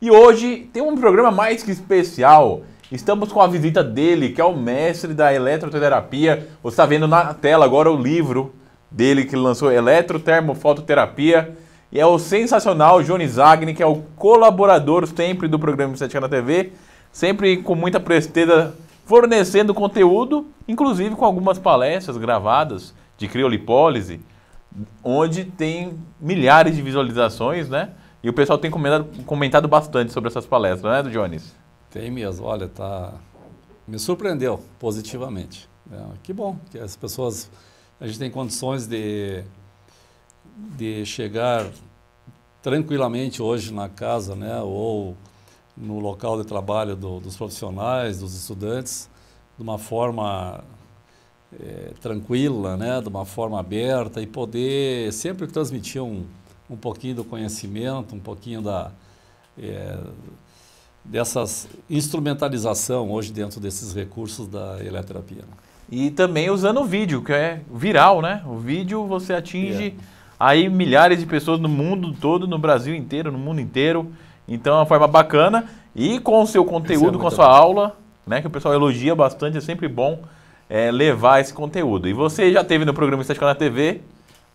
E hoje tem um programa mais que especial. Estamos com a visita dele, que é o mestre da eletroterapia. Você está vendo na tela agora o livro dele que ele lançou, Eletrotermofototerapia. E é o sensacional Johnny Zagni, que é o colaborador sempre do programa Estética na TV, sempre com muita presteza, fornecendo conteúdo, inclusive com algumas palestras gravadas de criolipólise, onde tem milhares de visualizações, né? E o pessoal tem comentado bastante sobre essas palestras, né, do Jones? Tem mesmo, olha, me surpreendeu positivamente. Que bom que as pessoas, a gente tem condições de chegar tranquilamente hoje na casa, né, ou no local de trabalho dos profissionais, dos estudantes, de uma forma tranquila, né, de uma forma aberta e poder sempre transmitir um pouquinho do conhecimento, um pouquinho dessas instrumentalização hoje dentro desses recursos da eletroterapia. E também usando o vídeo, que é viral, né? O vídeo você atinge aí milhares de pessoas no mundo todo, no Brasil inteiro, no mundo inteiro. Então é uma forma bacana. E com o seu conteúdo, com a sua aula, né? Que o pessoal elogia bastante, é sempre bom levar esse conteúdo. E você já teve no programa Estética na TV,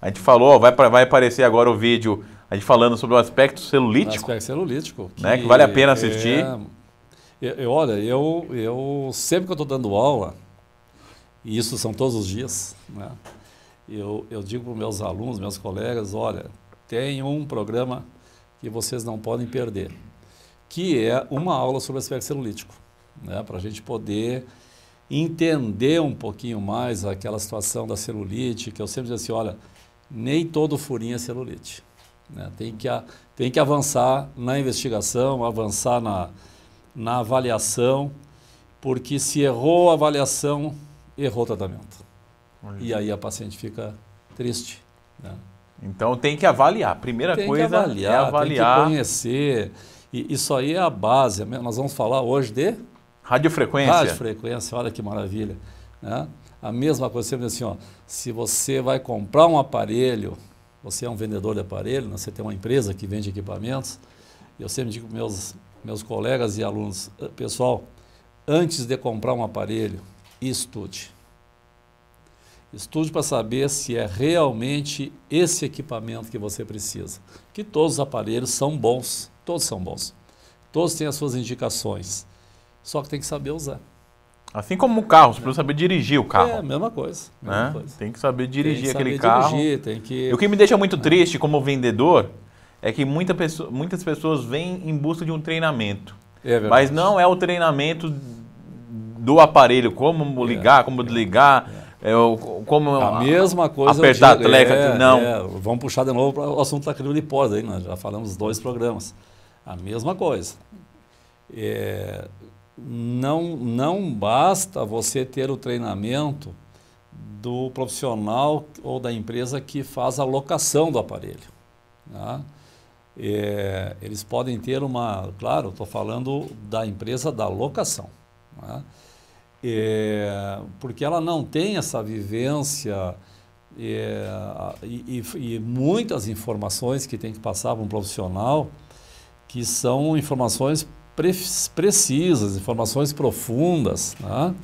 a gente falou, ó, vai aparecer agora o vídeo, a gente falando sobre o aspecto celulítico. O aspecto celulítico. Que vale a pena assistir. Olha, eu sempre que eu estou dando aula, e isso são todos os dias, né, eu digo para os meus alunos, meus colegas, olha, tem um programa que vocês não podem perder, que é uma aula sobre o aspecto celulítico, né, para a gente poder entender um pouquinho mais aquela situação da celulite, que eu sempre digo assim, olha, nem todo furinho é celulite. Né? Tem que avançar na investigação, avançar na avaliação, porque se errou a avaliação, errou o tratamento. E aí a paciente fica triste. Né? Então tem que avaliar. Primeira coisa é avaliar. Tem que conhecer. E isso aí é a base. Nós vamos falar hoje de radiofrequência. Radiofrequência, olha que maravilha. Né? A mesma coisa, sempre assim, ó, se você vai comprar um aparelho, você é um vendedor de aparelho, né? Você tem uma empresa que vende equipamentos, eu sempre digo para meus colegas e alunos, pessoal, antes de comprar um aparelho, estude. Estude para saber se é realmente esse equipamento que você precisa. Que todos os aparelhos são bons, todos são bons. Todos têm as suas indicações, só que tem que saber usar. Assim como o carro, você precisa saber dirigir o carro. É a mesma coisa. Mesma coisa. Tem que saber dirigir aquele carro. E o que me deixa muito triste como vendedor é que muitas pessoas vêm em busca de um treinamento. Mas não é o treinamento do aparelho, como ligar, como desligar, como a mesma coisa apertar a tecla. Vamos puxar de novo para o assunto da criolipólise, aí nós já falamos 2 programas. A mesma coisa. Não basta você ter o treinamento do profissional ou da empresa que faz a locação do aparelho. Né? Eles podem ter claro, estou falando da empresa da locação. Né? Porque ela não tem essa vivência e muitas informações que tem que passar para um profissional que são informações precisas, informações profundas. Né?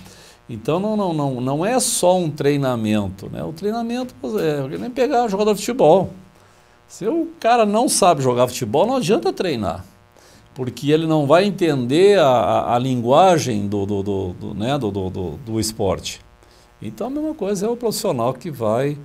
Então não é só um treinamento. Né? O treinamento é nem pegar jogador de futebol. Se o cara não sabe jogar futebol, não adianta treinar. Porque ele não vai entender a linguagem do esporte. Então a mesma coisa é o profissional que vai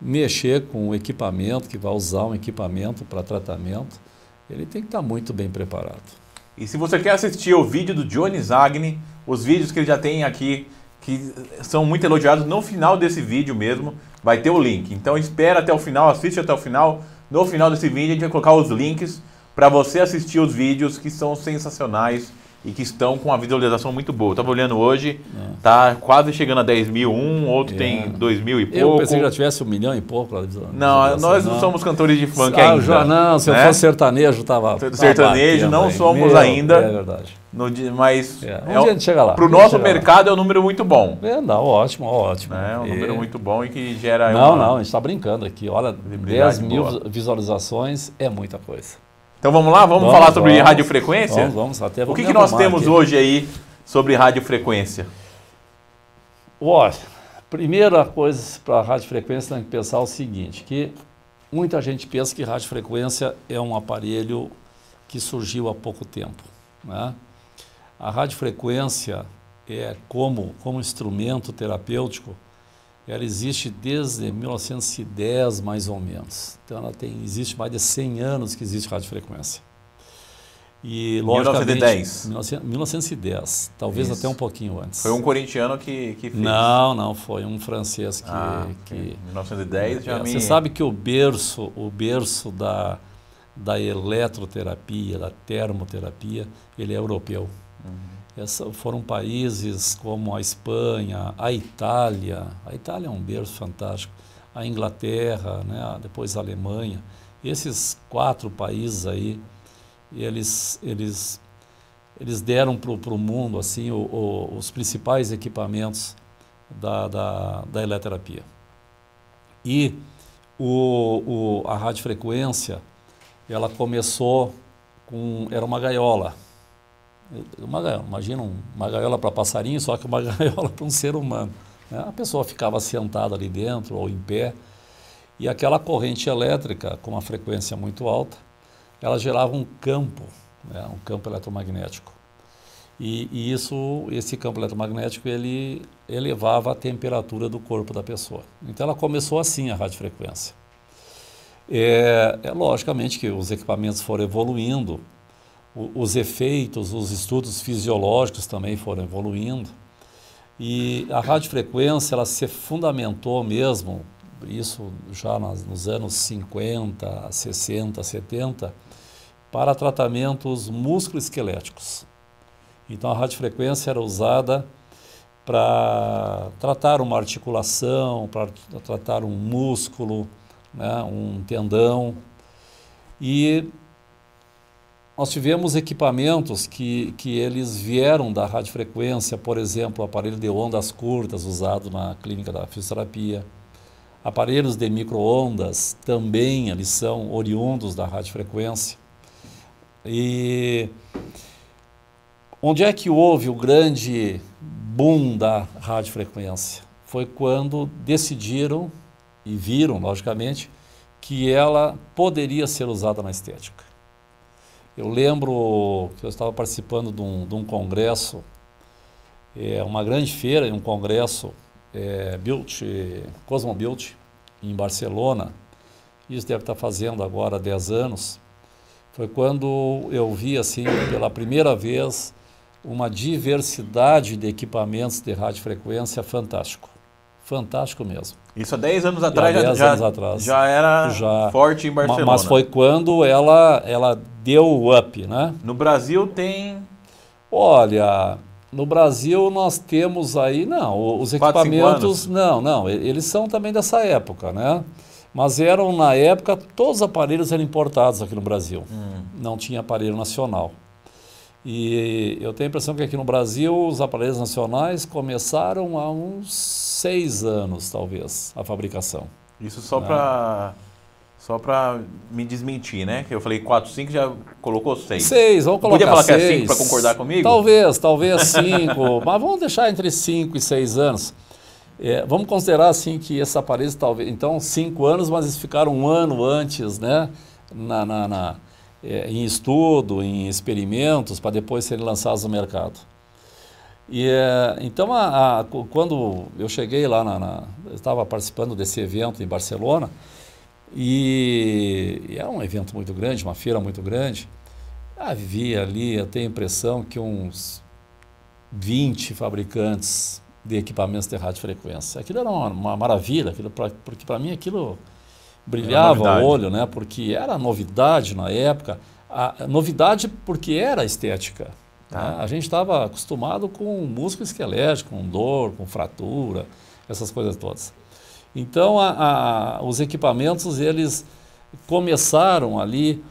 mexer com o equipamento, que vai usar um equipamento para tratamento. Ele tem que estar muito bem preparado. E se você quer assistir o vídeo do Johnny Zagni, os vídeos que ele já tem aqui, que são muito elogiados, no final desse vídeo mesmo, vai ter o link. Então espera até o final, assiste até o final. No final desse vídeo a gente vai colocar os links para você assistir os vídeos que são sensacionais e que estão com uma visualização muito boa. Eu estava olhando hoje, tá quase chegando a 10 mil, outro tem 2 mil e pouco. Eu pensei que já tivesse 1 milhão e pouco. Não, nós não somos cantores de funk ainda. Não, se eu fosse sertanejo, estava sertanejo, não somos ainda. É verdade. Mas um dia a gente chega lá. Para o nosso mercado é um número muito bom. Não, ótimo, ótimo. É um número muito bom e que gera... Não, a gente está brincando aqui. Olha, 10 mil visualizações é muita coisa. Então vamos lá, vamos falar sobre radiofrequência? Vamos, até O vamos que nós temos aqui hoje aí sobre radiofrequência? Olha, primeira coisa para a radiofrequência tem que pensar o seguinte, que muita gente pensa que radiofrequência é um aparelho que surgiu há pouco tempo, né? A radiofrequência como instrumento terapêutico, ela existe desde 1910 mais ou menos. Então existe mais de 100 anos que existe radiofrequência. E, 1910? 1910, talvez Isso. até um pouquinho antes. Foi um corintiano que fez. Não, foi um francês que 1910 já Você sabe que o berço da eletroterapia, da termoterapia, ele é europeu. Foram países como a Espanha, a Itália é um berço fantástico, a Inglaterra, né, depois a Alemanha. Esses 4 países aí, eles deram para o mundo assim, os principais equipamentos da eletroterapia. E a radiofrequência, ela começou era uma gaiola. Imagina uma gaiola para passarinho, só que uma gaiola para um ser humano, né? A pessoa ficava sentada ali dentro ou em pé, e aquela corrente elétrica, com uma frequência muito alta, ela gerava um campo, né? Um campo eletromagnético. E esse campo eletromagnético, ele elevava a temperatura do corpo da pessoa. Então ela começou assim, a radiofrequência. Logicamente que os equipamentos foram evoluindo, os efeitos, os estudos fisiológicos também foram evoluindo, e a radiofrequência ela se fundamentou mesmo, isso já nos anos 50, 60, 70, para tratamentos musculoesqueléticos. Então a radiofrequência era usada para tratar uma articulação, para tratar um músculo, né, um tendão. E nós tivemos equipamentos que eles vieram da radiofrequência, por exemplo, o aparelho de ondas curtas usado na clínica da fisioterapia, aparelhos de micro-ondas também eles são oriundos da radiofrequência. E onde é que houve o grande boom da radiofrequência? Foi quando decidiram e viram, logicamente, que ela poderia ser usada na estética. Eu lembro que eu estava participando de um congresso, uma grande feira, um congresso Cosmobuild, em Barcelona. Isso deve estar fazendo agora 10 anos. Foi quando eu vi, assim, pela primeira vez, uma diversidade de equipamentos de radiofrequência fantástico. Fantástico mesmo. Isso há 10 anos atrás, já era forte em Barcelona. Mas foi quando ela deu o up, né? No Brasil tem... Olha, no Brasil nós temos aí, os 4, equipamentos, eles são também dessa época, né? Mas eram, na época, todos os aparelhos eram importados aqui no Brasil. Não tinha aparelho nacional. E eu tenho a impressão que aqui no Brasil os aparelhos nacionais começaram há uns 6 anos, talvez, a fabricação. Isso só para me desmentir, né? Que eu falei 4, 5, já colocou 6. 6, vamos colocar 6. Podia falar que é 5 para concordar comigo? Talvez 5, mas vamos deixar entre 5 e 6 anos. Vamos considerar assim que esses aparelhos, talvez, então 5 anos, mas eles ficaram um ano antes, né? Em estudo, em experimentos, para depois serem lançados no mercado. Então, quando eu cheguei lá, eu estava participando desse evento em Barcelona, e é um evento muito grande, uma feira muito grande. Havia ali, eu tenho a impressão que uns 20 fabricantes de equipamentos de radiofrequência. Aquilo era uma maravilha, porque para mim aquilo brilhava o olho, né? Porque era novidade na época, novidade porque era estética. Né? A gente estava acostumado com músculo esquelético, com dor, com fratura, essas coisas todas. Então os equipamentos eles começaram ali,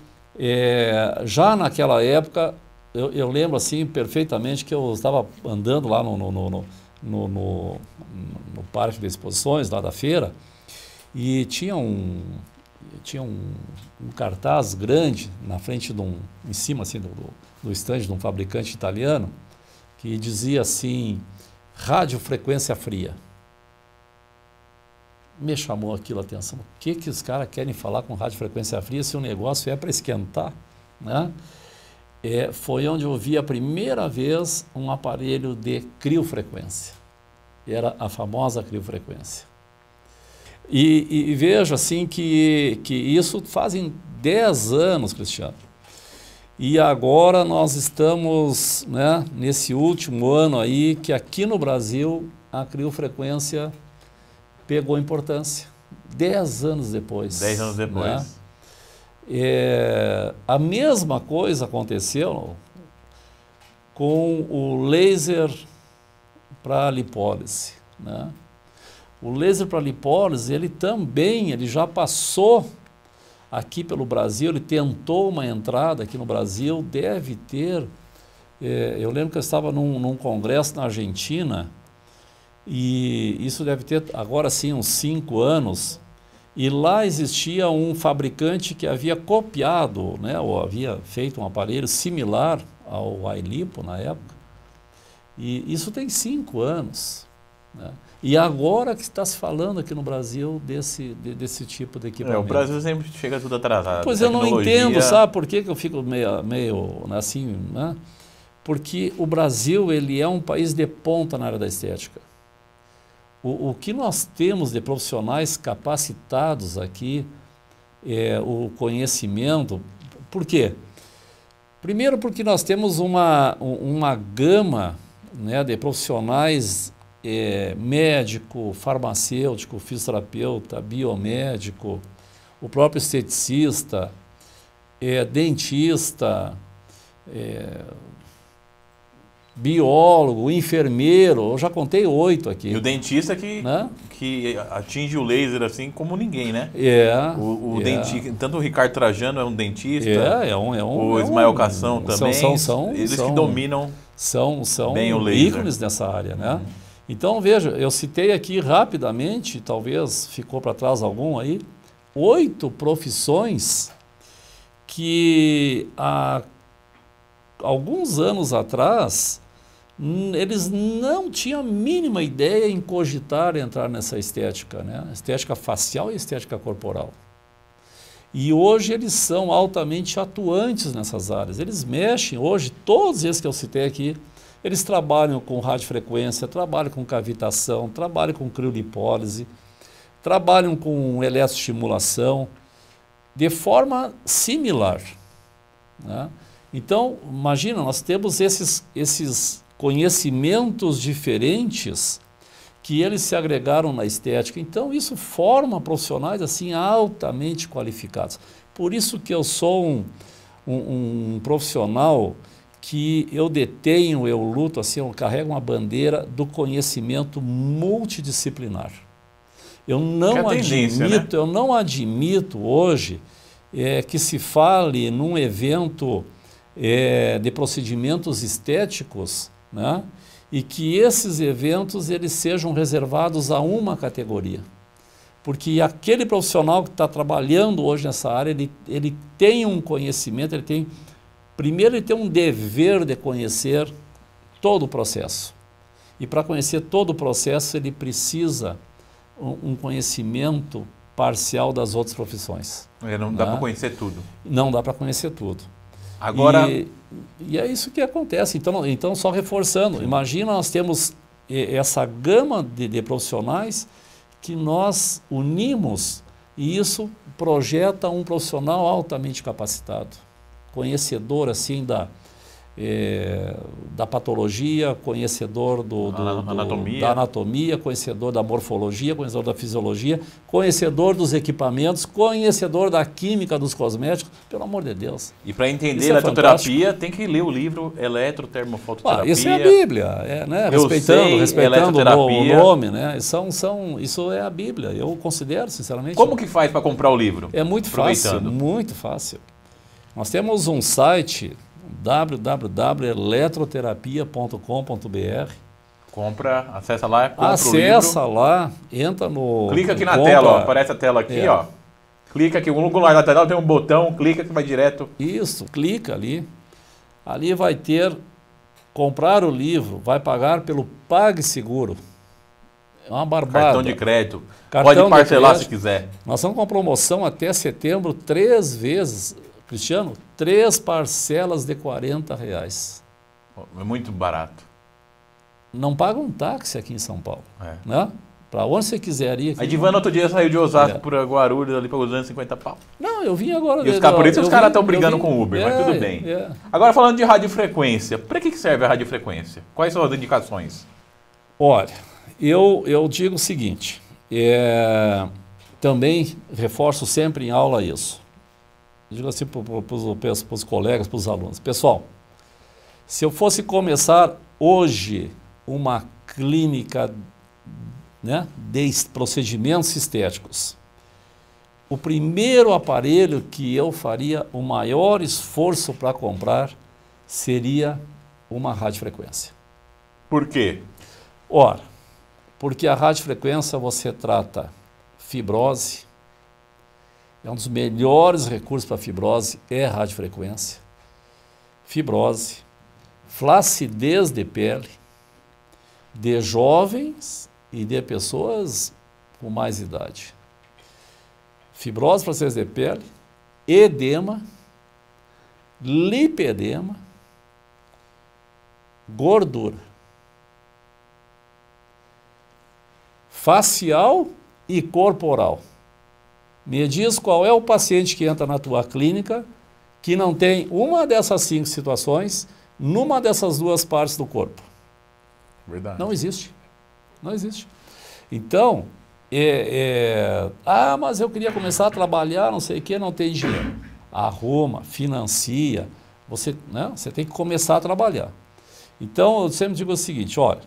já naquela época, eu lembro assim perfeitamente que eu estava andando lá no parque de exposições lá da feira, e tinha tinha um cartaz grande na frente em cima assim do estande de um fabricante italiano, que dizia assim, radiofrequência fria. Me chamou aquilo a atenção. O que os caras querem falar com radiofrequência fria se o negócio é para esquentar, né? Foi onde eu vi a primeira vez um aparelho de criofrequência. Era a famosa criofrequência. E vejo assim que isso fazem 10 anos, Cristiano. E agora nós estamos, né, nesse último ano aí, que aqui no Brasil a criofrequência pegou importância. 10 anos depois. 10 anos depois. Né? A mesma coisa aconteceu com o laser para lipólise, né? O laser para lipólise, ele já passou aqui pelo Brasil, ele tentou uma entrada aqui no Brasil, deve ter, eu lembro que eu estava num congresso na Argentina, e isso deve ter agora sim uns 5 anos, e lá existia um fabricante que havia copiado, né, ou havia feito um aparelho similar ao iLipo na época, e isso tem 5 anos, né? E agora que está se falando aqui no Brasil desse tipo de equipamento. O Brasil sempre chega tudo atrasado. Pois eu não entendo, sabe por que eu fico meio assim, né? Porque o Brasil, ele é um país de ponta na área da estética. O que nós temos de profissionais capacitados aqui, o conhecimento, por quê? Primeiro porque nós temos uma gama, né, de profissionais, médico, farmacêutico, fisioterapeuta, biomédico, o próprio esteticista, dentista, biólogo, enfermeiro, eu já contei 8 aqui. E o dentista né? que atinge o laser assim como ninguém, né? O dentista, tanto o Ricardo Trajano é um dentista, o Ismael Cação também, eles que dominam bem o laser. Ícones nessa área, né? Então, veja, eu citei aqui rapidamente, talvez ficou para trás algum aí, 8 profissões que há alguns anos atrás eles não tinham a mínima ideia em cogitar entrar nessa estética, né? Estética facial e estética corporal. E hoje eles são altamente atuantes nessas áreas. Eles mexem hoje, todos esses que eu citei aqui, eles trabalham com radiofrequência, trabalham com cavitação, trabalham com criolipólise, trabalham com eletroestimulação, de forma similar, né? Então, imagina, nós temos esses conhecimentos diferentes que eles se agregaram na estética. Então, isso forma profissionais assim altamente qualificados. Por isso que eu sou um profissional que eu detenho, eu luto, assim, eu carrego uma bandeira do conhecimento multidisciplinar. Eu não admito, né? Eu não admito hoje que se fale num evento de procedimentos estéticos, né? E que esses eventos eles sejam reservados a uma categoria. Porque aquele profissional que está trabalhando hoje nessa área, ele tem um conhecimento, primeiro ele tem um dever de conhecer todo o processo. E para conhecer todo o processo, ele precisa um conhecimento parcial das outras profissões. Não dá para conhecer tudo. Não dá para conhecer tudo. Agora... E é isso que acontece. Então, só reforçando, imagina nós temos essa gama de profissionais que nós unimos e isso projeta um profissional altamente capacitado, conhecedor assim da patologia, conhecedor da anatomia, conhecedor da morfologia, conhecedor da fisiologia, conhecedor dos equipamentos, conhecedor da química dos cosméticos, pelo amor de Deus. E para entender eletroterapia, tem que ler o livro Eletrotermofototerapia. Isso é a Bíblia, né? Respeitando o nome, né? Isso é a Bíblia, eu considero, sinceramente. Como que faz para comprar o livro? É muito fácil, muito fácil. Nós temos um site www.eletroterapia.com.br. Compra, acessa lá, compra acessa o livro. Lá, entra no... Clica aqui na tela, ó, aparece a tela aqui, ó. Clica aqui, no lugar lateral tem um botão, clica que vai direto. Isso, clica ali. Ali vai ter, comprar o livro, vai pagar pelo PagSeguro. É uma barbada. Cartão de crédito. Cartão Pode parcelar de se crédito. quiser. Nós estamos com promoção até setembro, 3 vezes, Cristiano, 3 parcelas de R$40. É muito barato. Não paga um táxi aqui em São Paulo. É. Né? Para onde você quiser ir. Aqui, A Divana outro dia saiu de Osasco por Guarulhos ali para 250 pau. Não, eu vim agora. Por isso os caras estão brigando com o Uber, mas tudo bem. Agora falando de radiofrequência, para que serve a radiofrequência? Quais são as indicações? Olha, eu digo o seguinte, também reforço sempre em aula isso. Digo assim para os colegas, para os alunos. Pessoal, se eu fosse começar hoje uma clínica, né, de procedimentos estéticos, o primeiro aparelho que eu faria o maior esforço para comprar seria uma radiofrequência. Por quê? Ora, porque a radiofrequência você trata fibrose, é um dos melhores recursos para fibrose, é a radiofrequência. Fibrose, flacidez de pele, de jovens e de pessoas com mais idade. Fibrose, flacidez de pele, edema, lipedema, gordura. Facial e corporal. Me diz qual é o paciente que entra na tua clínica que não tem uma dessas 5 situações numa dessas 2 partes do corpo. Verdade. Não existe. Não existe. Então, mas eu queria começar a trabalhar, não sei o que, não tem dinheiro. Arruma, financia, você tem que começar a trabalhar. Então, eu sempre digo o seguinte, olha,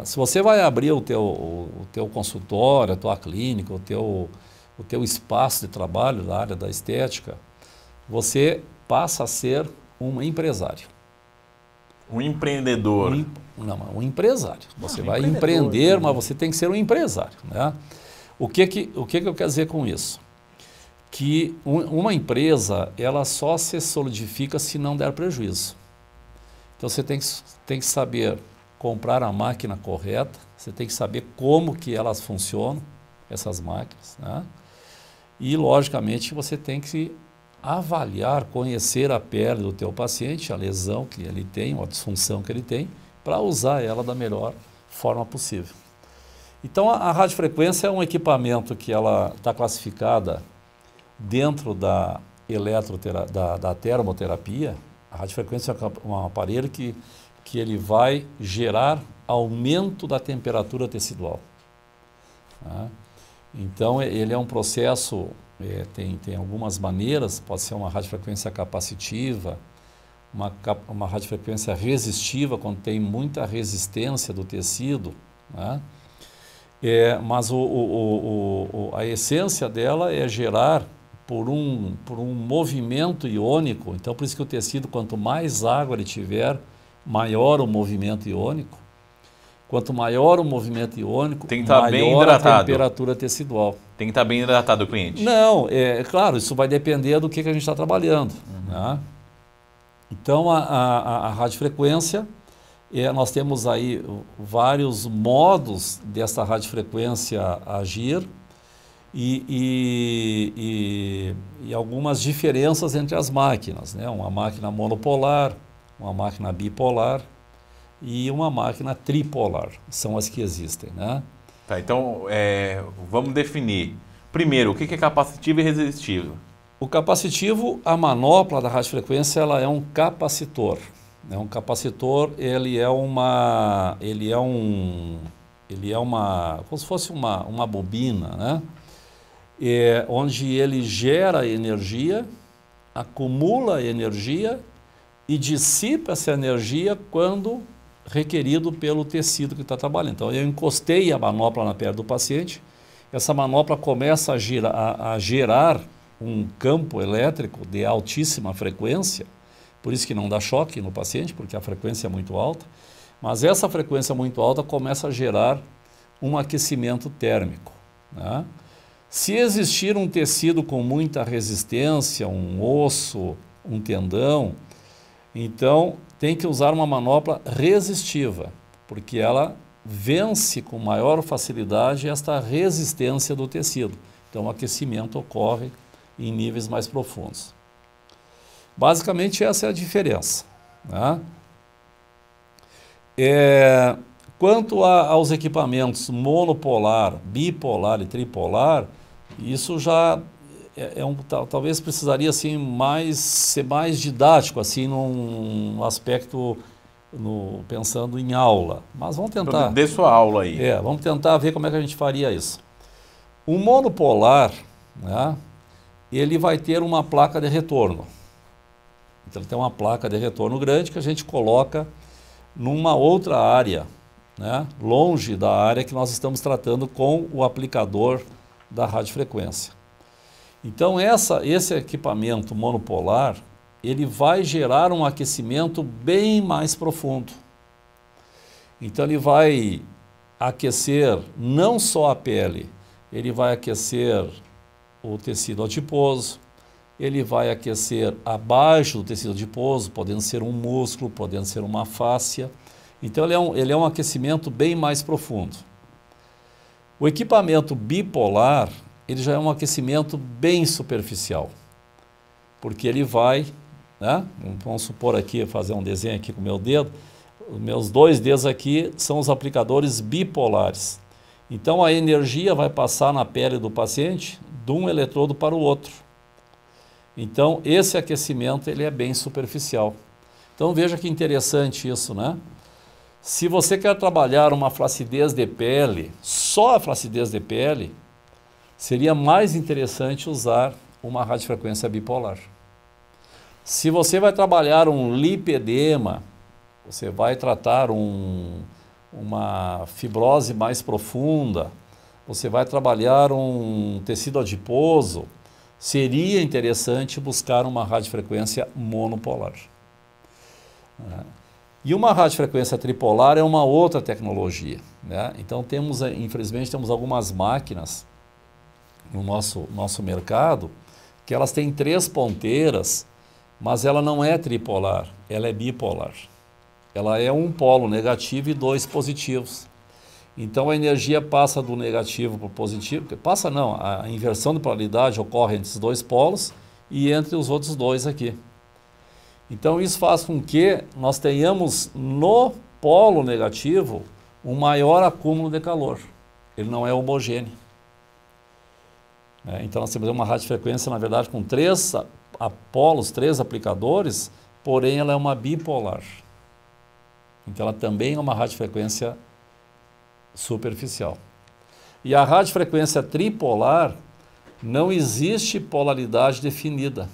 se você vai abrir o teu consultório, a tua clínica, o teu espaço de trabalho na área da estética, você passa a ser um empresário. Um empreendedor. Um empresário. Você vai empreender, mas você tem que ser um empresário. Né? O que eu quero dizer com isso? Que uma empresa, ela só se solidifica se não der prejuízo. Então você tem que saber comprar a máquina correta, você tem que saber como que elas funcionam, essas máquinas, né? E, logicamente, você tem que avaliar, conhecer a pele do teu paciente, a lesão que ele tem, a disfunção que ele tem, para usar ela da melhor forma possível. Então, a radiofrequência é um equipamento que ela está classificada dentro da termoterapia. A radiofrequência é um aparelho que ele vai gerar aumento da temperatura tecidual. Tá? Então, ele é um processo, tem algumas maneiras, pode ser uma radiofrequência capacitiva, uma radiofrequência resistiva, quando tem muita resistência do tecido, né? Mas a essência dela é gerar por um movimento iônico. Então, por isso que o tecido, quanto mais água ele tiver, maior o movimento iônico. Quanto maior o movimento iônico, maior a temperatura tecidual. Tem que estar bem hidratado o cliente. Não, claro, isso vai depender do que a gente está trabalhando. Né? Então, a radiofrequência, nós temos aí vários modos dessa radiofrequência agir e algumas diferenças entre as máquinas, né? Uma máquina monopolar, uma máquina bipolar e uma máquina tripolar, são as que existem, né? Tá, então vamos definir. Primeiro, o que é capacitivo e resistivo? O capacitivo, a manopla da radiofrequência, ela é um capacitor. Um capacitor, ele é como se fosse uma bobina, né? Onde ele gera energia, acumula energia e dissipa essa energia quando requerido pelo tecido que está trabalhando. Então, eu encostei a manopla na pele do paciente, essa manopla começa a gerar um campo elétrico de altíssima frequência, por isso que não dá choque no paciente, porque a frequência é muito alta, mas essa frequência muito alta começa a gerar um aquecimento térmico, né? Se existir um tecido com muita resistência, um osso, um tendão, então tem que usar uma manopla resistiva, porque ela vence com maior facilidade esta resistência do tecido. Então o aquecimento ocorre em níveis mais profundos. Basicamente essa é a diferença, né? Quanto aos equipamentos monopolar, bipolar e tripolar, isso já talvez precisaria assim, ser mais didático, assim, num aspecto, pensando em aula. Mas vamos tentar. Dê sua aula aí. Vamos tentar ver como é que a gente faria isso. O monopolar, né, ele vai ter uma placa de retorno. Então ele tem uma placa de retorno grande que a gente coloca numa outra área, né, longe da área que nós estamos tratando com o aplicador da radiofrequência. Então esse equipamento monopolar, ele vai gerar um aquecimento bem mais profundo. Então ele vai aquecer não só a pele, ele vai aquecer o tecido adiposo, ele vai aquecer abaixo do tecido adiposo, podendo ser um músculo, podendo ser uma fáscia. Então ele é um aquecimento bem mais profundo. O equipamento bipolar, ele já é um aquecimento bem superficial, porque ele vai, né, vamos supor aqui, fazer um desenho aqui com o meu dedo, os meus 2 dedos aqui são os aplicadores bipolares. Então a energia vai passar na pele do paciente de um eletrodo para o outro. Então esse aquecimento ele é bem superficial. Então veja que interessante isso, né? Se você quer trabalhar uma flacidez de pele, só a flacidez de pele, seria mais interessante usar uma radiofrequência bipolar. Se você vai trabalhar um lipedema, você vai tratar uma fibrose mais profunda, você vai trabalhar um tecido adiposo, seria interessante buscar uma radiofrequência monopolar. E uma radiofrequência tripolar é uma outra tecnologia, né? Então infelizmente temos algumas máquinas no nosso mercado que elas têm 3 ponteiras, mas ela não é tripolar, ela é bipolar. Ela é um polo negativo e 2 positivos. Então a energia passa do negativo para o positivo, passa não, a inversão de polaridade ocorre entre os 2 polos e entre os outros 2 aqui. Então isso faz com que nós tenhamos no polo negativo um maior acúmulo de calor. Ele não é homogêneo. Então nós temos uma radiofrequência, na verdade, com 3 polos, 3 aplicadores, porém ela é uma bipolar. Então ela também é uma radiofrequência superficial. E a radiofrequência tripolar não existe polaridade definida.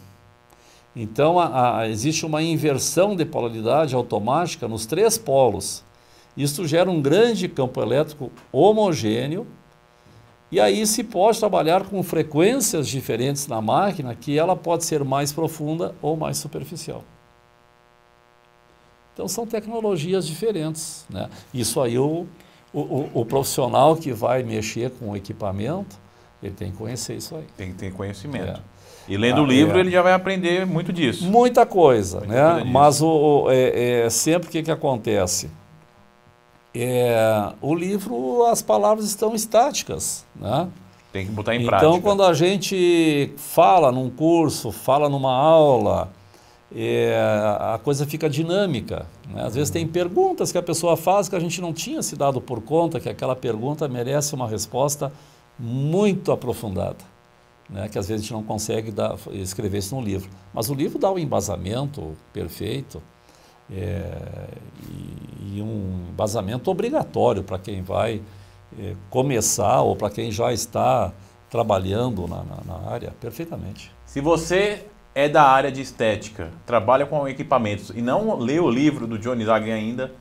Então existe uma inversão de polaridade automática nos 3 polos. Isso gera um grande campo elétrico homogêneo e aí se pode trabalhar com frequências diferentes na máquina que ela pode ser mais profunda ou mais superficial. Então são tecnologias diferentes, né? Isso aí o profissional que vai mexer com o equipamento, ele tem que conhecer isso aí. Tem que ter conhecimento. E lendo o livro ele já vai aprender muito disso. Muita coisa, né? Mas sempre o que acontece? O livro, as palavras estão estáticas, né? Tem que botar em prática. Então quando a gente fala num curso, fala numa aula, a coisa fica dinâmica, né? Às vezes tem perguntas que a pessoa faz que a gente não tinha se dado por conta que aquela pergunta merece uma resposta muito aprofundada, né? Que às vezes a gente não consegue escrever isso no livro. Mas o livro dá um embasamento perfeito e um embasamento obrigatório para quem vai começar ou para quem já está trabalhando na área perfeitamente. Se você é da área de estética, trabalha com equipamentos e não lê o livro do Johnny Zagni ainda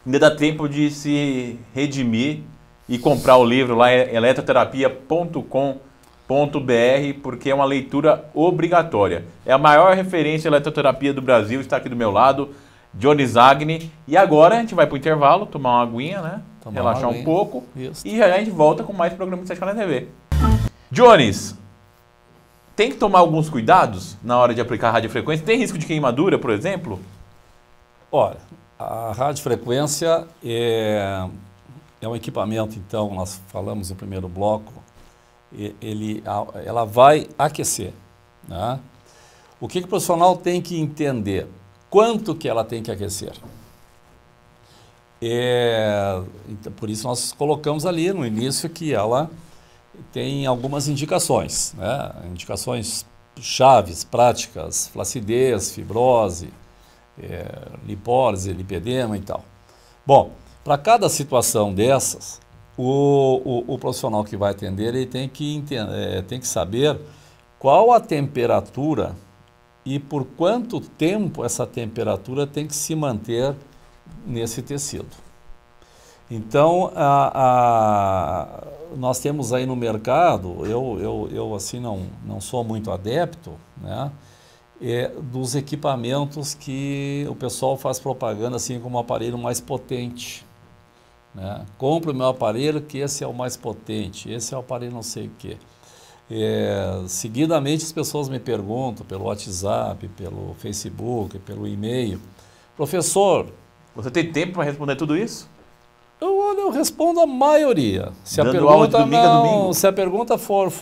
dá tempo de se redimir e comprar o livro lá, eletroterapia.com.br, porque é uma leitura obrigatória. É a maior referência em eletroterapia do Brasil, está aqui do meu lado, Johnny Zagni. E agora a gente vai para o intervalo, tomar uma aguinha, né? Relaxar um pouco. Isso. E já a gente volta com mais programa de Estética na TV. Jones, tem que tomar alguns cuidados na hora de aplicar a radiofrequência? Tem risco de queimadura, por exemplo? Olha, a radiofrequência é um equipamento, então, nós falamos no primeiro bloco, ela vai aquecer. Né? O que o profissional tem que entender? Quanto que ela tem que aquecer? Então, por isso nós colocamos ali no início que ela tem algumas indicações, né? Indicações chaves, práticas, flacidez, fibrose, lipólise, lipedema e tal. Bom, para cada situação dessas, o profissional que vai atender ele tem que saber qual a temperatura e por quanto tempo essa temperatura tem que se manter nesse tecido. Então, nós temos aí no mercado, eu assim não sou muito adepto, né, dos equipamentos que o pessoal faz propaganda assim como um aparelho mais potente. Né? Compre o meu aparelho que esse é o mais potente, esse é o aparelho não sei o quê. Seguidamente as pessoas me perguntam pelo WhatsApp, pelo Facebook, pelo e-mail, professor... Você tem tempo para responder tudo isso? Eu respondo a maioria. Se a Dando pergunta aula de domingo a domingo? Se a pergunta for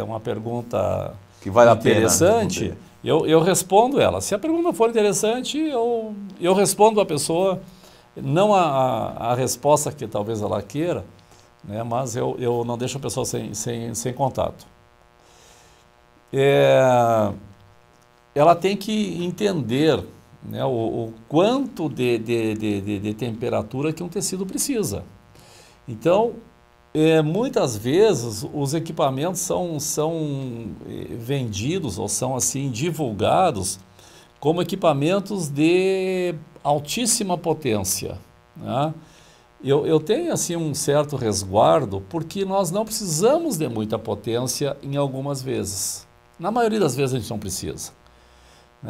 uma pergunta que vale a interessante, pena eu respondo ela. Se a pergunta for interessante, eu respondo a pessoa, não a resposta que talvez ela queira, né, mas eu não deixo a pessoa sem contato. Ela tem que entender, né, o quanto de temperatura que um tecido precisa. Então, muitas vezes os equipamentos são vendidos ou são assim divulgados como equipamentos de altíssima potência. Né? Eu tenho assim um certo resguardo porque nós não precisamos de muita potência em algumas vezes. Na maioria das vezes a gente não precisa.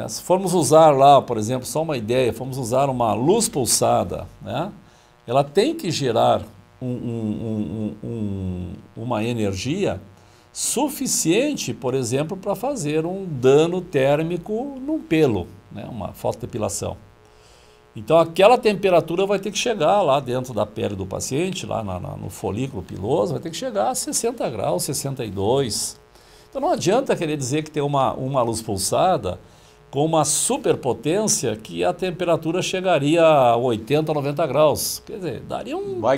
Se formos usar lá, por exemplo, só uma ideia, formos usar uma luz pulsada, né? Ela tem que gerar uma energia suficiente, por exemplo, para fazer um dano térmico num pelo, né? Uma fotodepilação. Então aquela temperatura vai ter que chegar lá dentro da pele do paciente, lá no folículo piloso, vai ter que chegar a 60 graus, 62. Então não adianta querer dizer que tem uma luz pulsada com uma superpotência que a temperatura chegaria a 80, 90 graus. Quer dizer, daria uma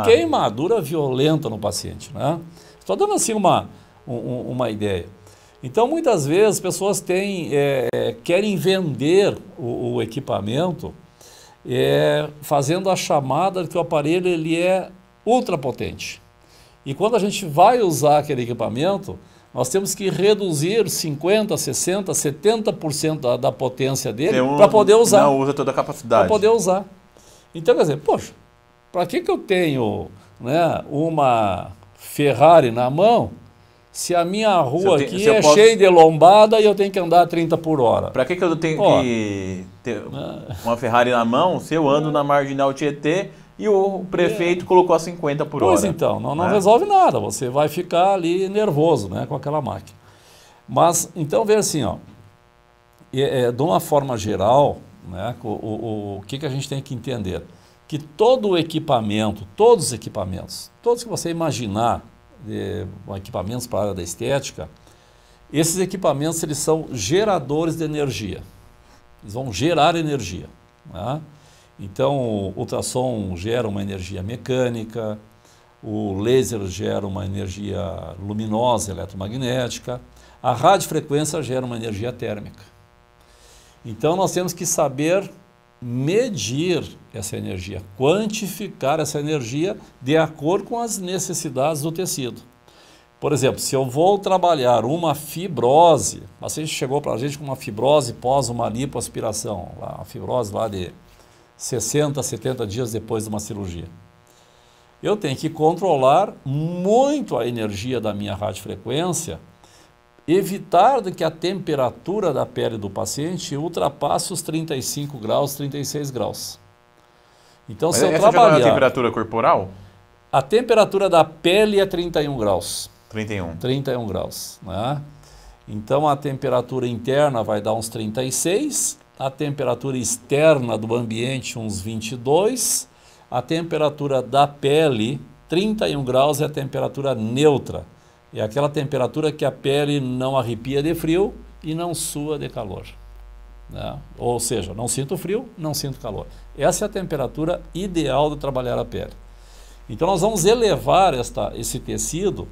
queimadura violenta no paciente. Né? Estou dando assim uma ideia. Então, muitas vezes, as pessoas querem vender o equipamento fazendo a chamada de que o aparelho ele é ultrapotente. E quando a gente vai usar aquele equipamento, nós temos que reduzir 50%, 60%, 70% da potência dele para poder usar. Não usa toda a capacidade. Para poder usar. Então, quer dizer, poxa, para que eu tenho, né, uma Ferrari na mão se a minha rua aqui cheia de lombada e eu tenho que andar a 30 por hora? Para que eu tenho que ter uma Ferrari na mão se eu ando na Marginal Tietê e o prefeito colocou a 50 por hora? Pois então, não resolve nada, você vai ficar ali nervoso, né, com aquela máquina. Mas, então, veja assim, ó, de uma forma geral, né, o que a gente tem que entender? Que todo o equipamento, todos os equipamentos, todos que você imaginar, equipamentos para a área da estética, esses equipamentos eles são geradores de energia. Eles vão gerar energia. Né? Então, o ultrassom gera uma energia mecânica, o laser gera uma energia luminosa, eletromagnética, a radiofrequência gera uma energia térmica. Então, nós temos que saber medir essa energia, quantificar essa energia de acordo com as necessidades do tecido. Por exemplo, se eu vou trabalhar uma fibrose, o paciente chegou para a gente com uma fibrose pós uma lipoaspiração, uma fibrose lá de 60, 70 dias depois de uma cirurgia. Eu tenho que controlar muito a energia da minha radiofrequência, evitar de que a temperatura da pele do paciente ultrapasse os 35 graus, 36 graus. Então, mas se eu essa trabalhar... já não é a temperatura corporal? A temperatura da pele é 31 graus. 31. 31 graus, né? Então a temperatura interna vai dar uns 36, a temperatura externa do ambiente uns 22, a temperatura da pele, 31 graus é a temperatura neutra. É aquela temperatura que a pele não arrepia de frio e não sua de calor, né? Ou seja, não sinto frio, não sinto calor. Essa é a temperatura ideal de trabalhar a pele. Então nós vamos elevar esse tecido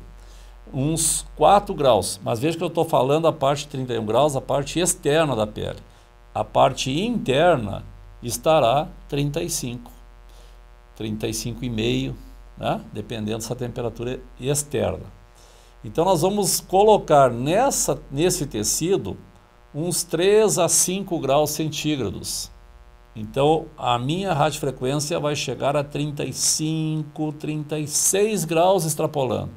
uns 4 graus, mas veja que eu estou falando a parte de 31 graus, a parte externa da pele. A parte interna estará 35, 35,5, né? Dependendo dessa temperatura externa. Então nós vamos colocar nesse tecido uns 3 a 5 graus centígrados. Então a minha radiofrequência vai chegar a 35, 36 graus extrapolando.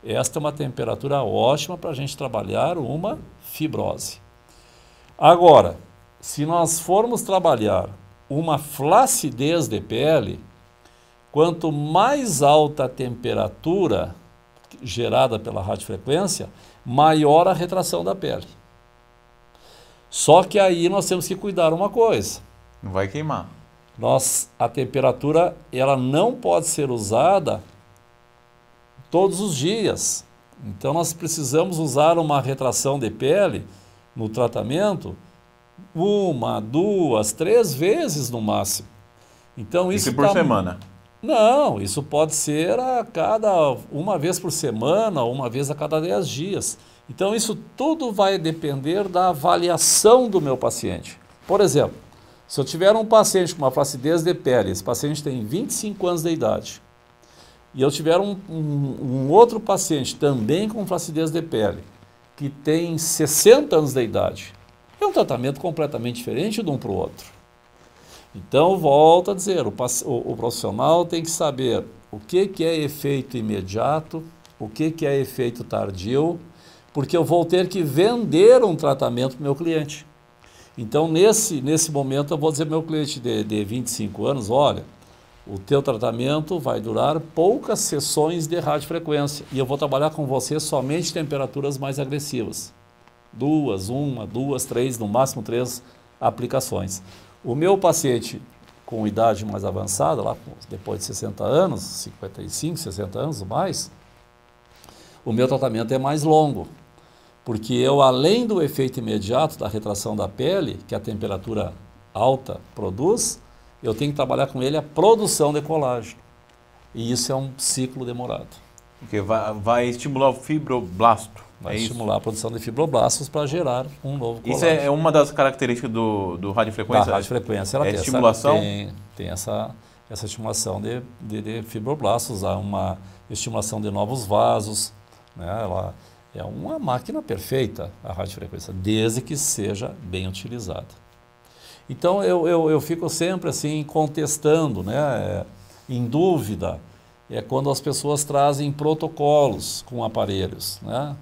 Esta é uma temperatura ótima para a gente trabalhar uma fibrose. Agora, se nós formos trabalhar uma flacidez de pele, quanto mais alta a temperatura gerada pela radiofrequência, maior a retração da pele. Só que aí nós temos que cuidar uma coisa. Não vai queimar. A temperatura ela não pode ser usada todos os dias. Então nós precisamos usar uma retração de pele no tratamento 1, 2, 3 vezes no máximo. Então isso por semana? Não, isso pode ser uma vez por semana, uma vez a cada 10 dias. Então isso tudo vai depender da avaliação do meu paciente. Por exemplo, se eu tiver um paciente com uma flacidez de pele, esse paciente tem 25 anos de idade, e eu tiver um outro paciente também com flacidez de pele, que tem 60 anos de idade, é um tratamento completamente diferente de um para o outro. Então, volto a dizer, o profissional tem que saber o que é efeito imediato, o que é efeito tardio, porque eu vou ter que vender um tratamento para o meu cliente. Então, nesse momento, eu vou dizer para o meu cliente de 25 anos, olha, o teu tratamento vai durar poucas sessões de radiofrequência e eu vou trabalhar com você somente temperaturas mais agressivas. 2, 3, no máximo 3 aplicações. O meu paciente com idade mais avançada, lá depois de 60 anos, 55, 60 anos ou mais, o meu tratamento é mais longo, porque eu, além do efeito imediato da retração da pele, que a temperatura alta produz, eu tenho que trabalhar com ele a produção de colágeno. E isso é um ciclo demorado. Porque vai estimular o fibroblasto. Vai estimular a produção de fibroblastos para gerar um novo colágeno. Isso é uma das características do radiofrequência? Da radiofrequência, ela estimulação? Tem essa estimulação de fibroblastos, há uma estimulação de novos vasos, né? Ela é uma máquina perfeita, a radiofrequência, desde que seja bem utilizada. Então eu fico sempre assim contestando, né, em dúvida, quando as pessoas trazem protocolos com aparelhos, né?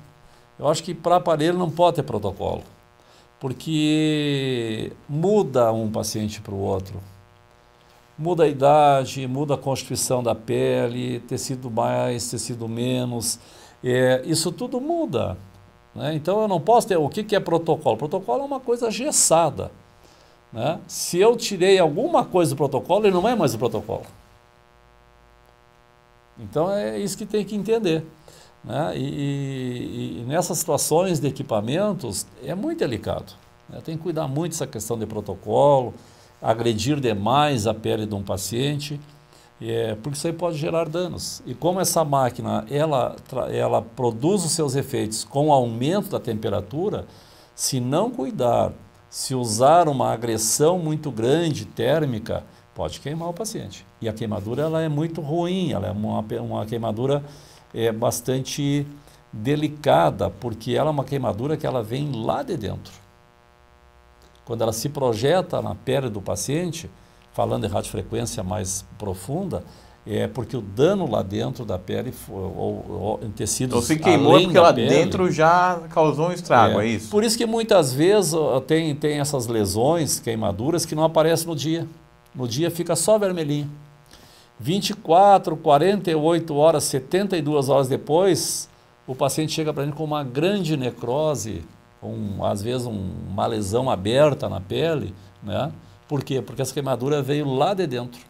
Eu acho que para aparelho não pode ter protocolo, porque muda um paciente para o outro. Muda a idade, muda a constituição da pele, tecido mais, tecido menos, isso tudo muda, né? Então eu não posso ter, o que é protocolo? Protocolo é uma coisa engessada, né? Se eu tirei alguma coisa do protocolo, ele não é mais o protocolo. Então é isso que tem que entender, né? E nessas situações de equipamentos é muito delicado, né? Tem que cuidar muito dessa questão de protocolo, agredir demais a pele de um paciente, porque isso aí pode gerar danos. E como essa máquina ela produz os seus efeitos com o aumento da temperatura, se não cuidar, se usar uma agressão muito grande térmica, pode queimar o paciente. E a queimadura ela é muito ruim, ela é uma queimadura bastante delicada, porque ela é uma queimadura que ela vem lá de dentro. Quando ela se projeta na pele do paciente, falando de radiofrequência mais profunda, é porque o dano lá dentro da pele, ou em tecidos então, se queimou porque lá dentro já causou um estrago, é isso? Por isso que muitas vezes tem essas lesões, queimaduras, que não aparecem no dia. No dia fica só vermelhinho. 24, 48 horas, 72 horas depois, o paciente chega para mim com uma grande necrose, às vezes uma lesão aberta na pele, né? Por quê? Porque essa queimadura veio lá de dentro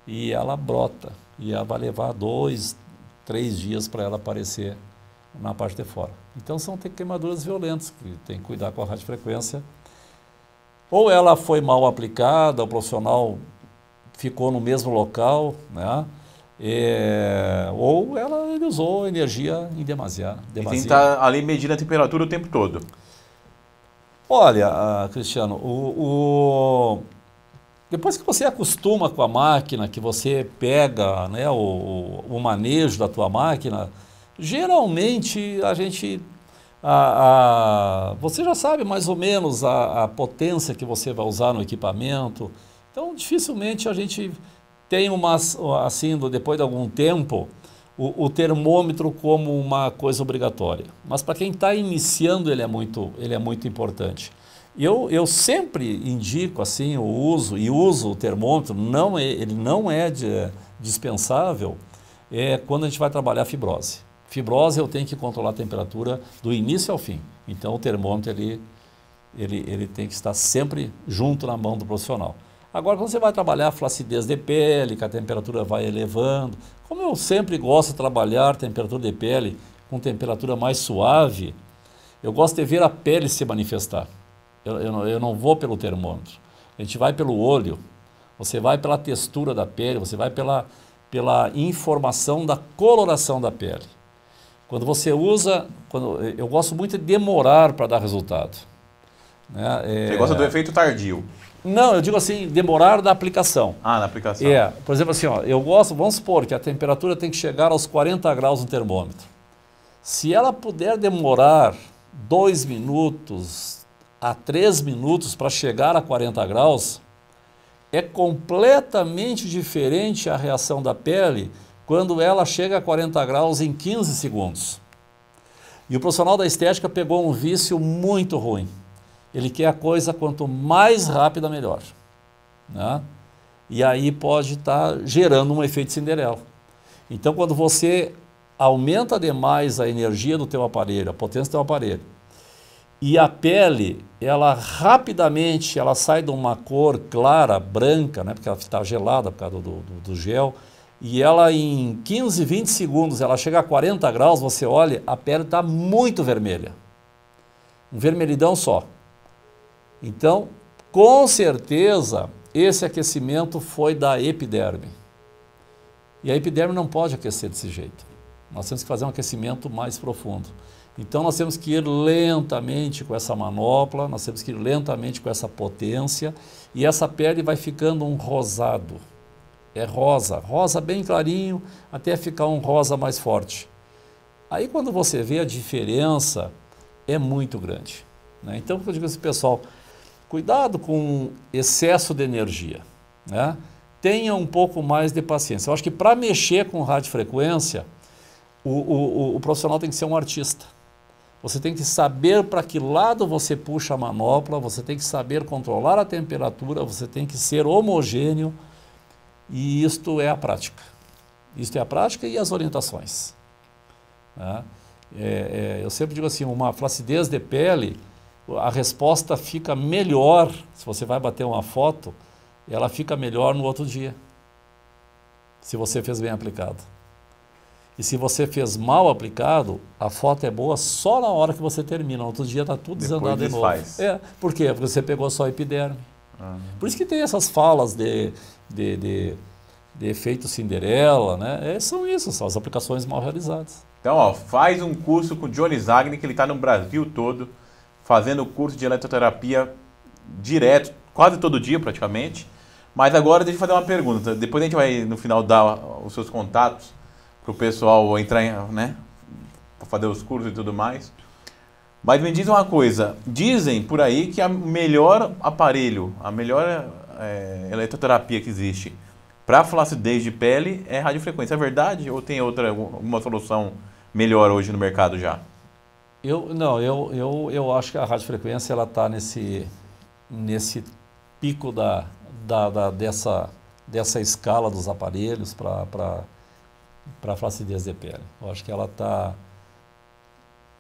e ela brota, e ela vai levar 2, 3 dias para ela aparecer na parte de fora. Então são queimaduras violentas, que tem que cuidar com a radiofrequência. Ou ela foi mal aplicada, o profissional ficou no mesmo local, né? Ou ele usou energia em demasia. E tem que estar ali medindo a temperatura o tempo todo. Olha, Cristiano, depois que você acostuma com a máquina, que você pega, né, o manejo da tua máquina, geralmente a gente... você já sabe mais ou menos a potência que você vai usar no equipamento. Então, dificilmente a gente tem assim, depois de algum tempo, o termômetro como uma coisa obrigatória. Mas para quem está iniciando, ele é muito importante. Eu sempre indico assim uso o termômetro, ele não é dispensável quando a gente vai trabalhar fibrose. Fibrose eu tenho que controlar a temperatura do início ao fim. Então o termômetro ele tem que estar sempre junto na mão do profissional. Agora, quando você vai trabalhar flacidez de pele, que a temperatura vai elevando, como eu sempre gosto de trabalhar temperatura de pele com temperatura mais suave, eu gosto de ver a pele se manifestar. Eu não vou pelo termômetro. A gente vai pelo olho, você vai pela textura da pele, você vai pela informação da coloração da pele. Quando você usa, eu gosto muito de demorar para dar resultado. Né? Você gosta do efeito tardio? Não, eu digo assim, demorar da aplicação. Na aplicação. Por exemplo assim, eu gosto, vamos supor que a temperatura tem que chegar aos 40 graus no termômetro. Se ela puder demorar 2 minutos a 3 minutos para chegar a 40 graus, é completamente diferente a reação da pele quando ela chega a 40 graus em 15 segundos. E o profissional da estética pegou um vício muito ruim. Ele quer a coisa quanto mais rápida, melhor. Né? E aí pode estar gerando um efeito Cinderela. Então, quando você aumenta demais a energia do teu aparelho, a potência do teu aparelho, e a pele, ela rapidamente sai de uma cor clara, branca, né, porque ela está gelada por causa do gel, e ela em 15, 20 segundos, ela chega a 40 graus, você olha, a pele está muito vermelha. Um vermelhidão só. Então, com certeza, esse aquecimento foi da epiderme. E a epiderme não pode aquecer desse jeito. Nós temos que fazer um aquecimento mais profundo. Então, nós temos que ir lentamente com essa manopla, nós temos que ir lentamente com essa potência, e essa pele vai ficando um rosado. É rosa bem clarinho, até ficar um rosa mais forte. Aí, quando você vê a diferença, é muito grande. Né? Então, eu digo assim, pessoal, cuidado com excesso de energia. Né? Tenha um pouco mais de paciência. Eu acho que para mexer com radiofrequência, o profissional tem que ser um artista. Você tem que saber para que lado você puxa a manopla, você tem que saber controlar a temperatura, você tem que ser homogêneo, e isto é a prática. Isto é a prática e as orientações. Né? Eu sempre digo assim, uma flacidez de pele, a resposta fica melhor, se você vai bater uma foto, ela fica melhor no outro dia, se você fez bem aplicado. E se você fez mal aplicado, a foto é boa só na hora que você termina, no outro dia está tudo desandado de novo. Por quê? Porque você pegou só a epiderme. Por isso que tem essas falas de efeito Cinderela, né? São as aplicações mal realizadas. Então, faz um curso com o Johnny Zagni, que ele está no Brasil todo, fazendo o curso de eletroterapia direto, quase todo dia praticamente. Mas agora deixa eu fazer uma pergunta. Depois a gente vai, no final, dar os seus contatos para o pessoal entrar, né, para fazer os cursos e tudo mais. Mas me diz uma coisa, dizem por aí que o melhor aparelho, a melhor eletroterapia que existe para flacidez de pele é radiofrequência. É verdade ou tem alguma solução melhor hoje no mercado já? Eu acho que a radiofrequência está nesse pico dessa escala dos aparelhos para a flacidez de pele. Eu acho que ela está...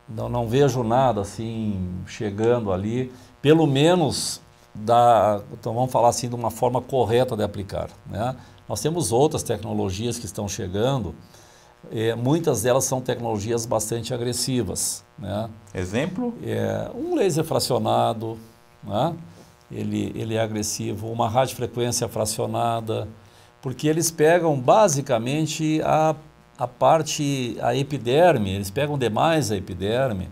Não vejo nada assim chegando ali, pelo menos então vamos falar assim de uma forma correta de aplicar, né? Nós temos outras tecnologias que estão chegando, muitas delas são tecnologias bastante agressivas, né? Exemplo? Um laser fracionado, né? Ele é agressivo, uma radiofrequência fracionada, porque eles pegam basicamente a epiderme, eles pegam demais a epiderme,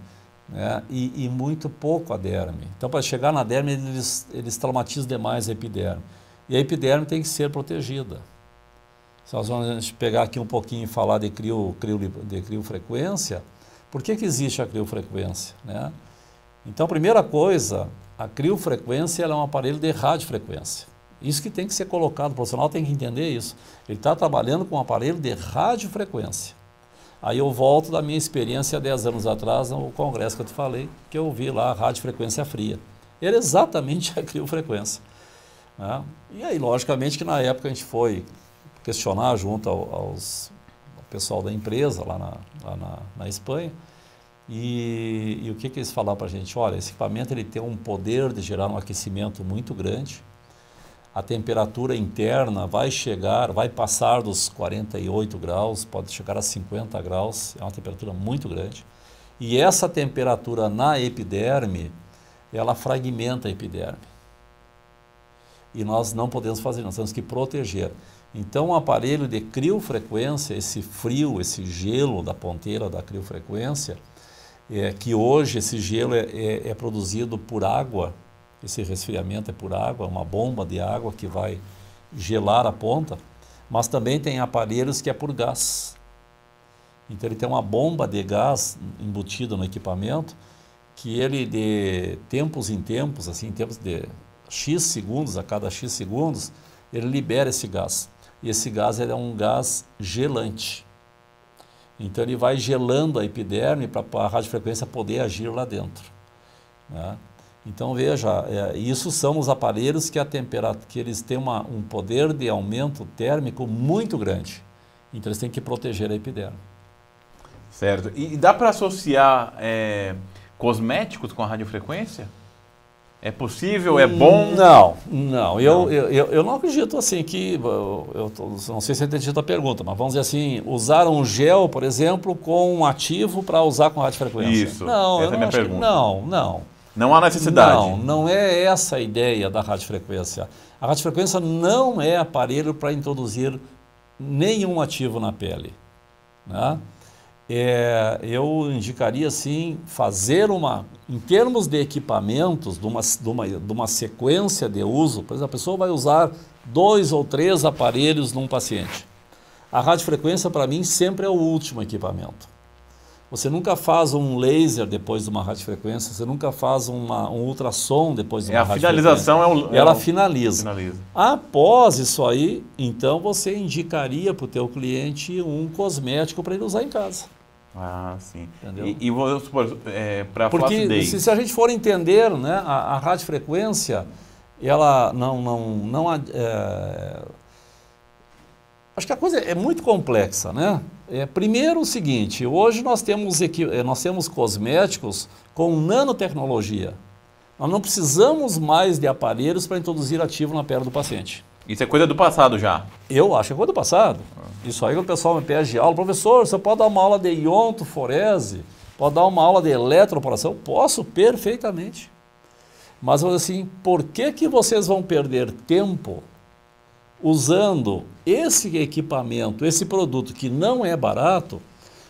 né, e muito pouco a derme. Então, para chegar na derme, eles traumatizam demais a epiderme. E a epiderme tem que ser protegida. Se nós vamos pegar aqui um pouquinho e falar de criofrequência, por que existe a criofrequência, né? Então, primeira coisa, a criofrequência ela é um aparelho de radiofrequência. Isso que tem que ser colocado, o profissional tem que entender isso. Ele está trabalhando com um aparelho de radiofrequência. Aí eu volto da minha experiência 10 anos atrás, no congresso que eu te falei, que eu vi lá a radiofrequência fria. Era exatamente a criofrequência, né? E aí, logicamente, que na época a gente foi questionar junto ao pessoal da empresa lá na Espanha, e o que eles falaram para a gente? Olha, esse equipamento ele tem um poder de gerar um aquecimento muito grande. A temperatura interna vai passar dos 48 graus, pode chegar a 50 graus, é uma temperatura muito grande. E essa temperatura na epiderme, ela fragmenta a epiderme. E nós não podemos fazer, nós temos que proteger. Então, o aparelho de criofrequência, esse frio, esse gelo da ponteira da criofrequência, que hoje esse gelo é produzido por água. Esse resfriamento é por água, uma bomba de água que vai gelar a ponta, mas também tem aparelhos que é por gás. Então ele tem uma bomba de gás embutida no equipamento, que ele de tempos em tempos, assim, em tempos de X segundos, a cada X segundos, ele libera esse gás. E esse gás ele é um gás gelante. Então ele vai gelando a epiderme para a radiofrequência poder agir lá dentro, né? Então veja, isso são os aparelhos que que eles têm um poder de aumento térmico muito grande. Então eles têm que proteger a epiderme. Certo. E dá para associar cosméticos com a radiofrequência? É possível? É bom? Não. Eu não acredito assim que... não sei se eu entendi a pergunta, mas vamos dizer assim, usar um gel, por exemplo, com um ativo para usar com radiofrequência. Isso, essa é a minha pergunta. Não. Não há necessidade? Não é essa a ideia da radiofrequência. A radiofrequência não é aparelho para introduzir nenhum ativo na pele, né? Eu indicaria, sim, fazer em termos de equipamentos, de uma sequência de uso, por exemplo, a pessoa vai usar 2 ou 3 aparelhos num paciente. A radiofrequência, para mim, sempre é o último equipamento. Você nunca faz um laser depois de uma radiofrequência, você nunca faz um ultrassom depois de uma radiofrequência. A finalização ela finaliza. Após isso aí, então você indicaria para o teu cliente um cosmético para ele usar em casa. Ah, sim. Entendeu? E vou supor, para porque se a gente for entender, né, a radiofrequência, ela acho que a coisa é muito complexa, né? Primeiro o seguinte, hoje nós temos cosméticos com nanotecnologia. Nós não precisamos mais de aparelhos para introduzir ativo na pele do paciente. Isso é coisa do passado já? Eu acho que é coisa do passado. Isso aí que o pessoal me pede de aula, professor, você pode dar uma aula de iontoforese, pode dar uma aula de eletroporação? Posso, perfeitamente. Mas assim, por que vocês vão perder tempo usando esse equipamento, esse produto que não é barato,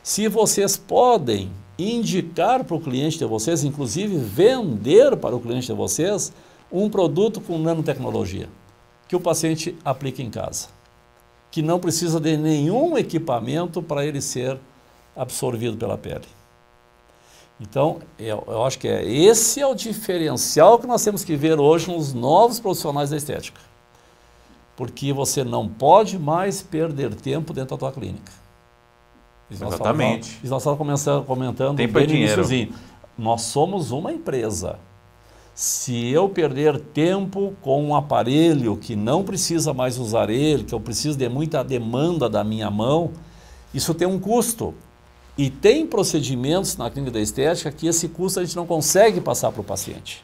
se vocês podem indicar para o cliente de vocês, inclusive vender para o cliente de vocês, um produto com nanotecnologia, que o paciente aplique em casa, que não precisa de nenhum equipamento para ele ser absorvido pela pele. Então, eu acho que esse é o diferencial que nós temos que ver hoje nos novos profissionais da estética. Porque você não pode mais perder tempo dentro da tua clínica. Exatamente. Nós estávamos comentando tempo é dinheiro. Nós somos uma empresa. Se eu perder tempo com um aparelho que não precisa mais usar ele, que eu preciso de muita demanda da minha mão, isso tem um custo. E tem procedimentos na clínica da estética que esse custo a gente não consegue passar para o paciente.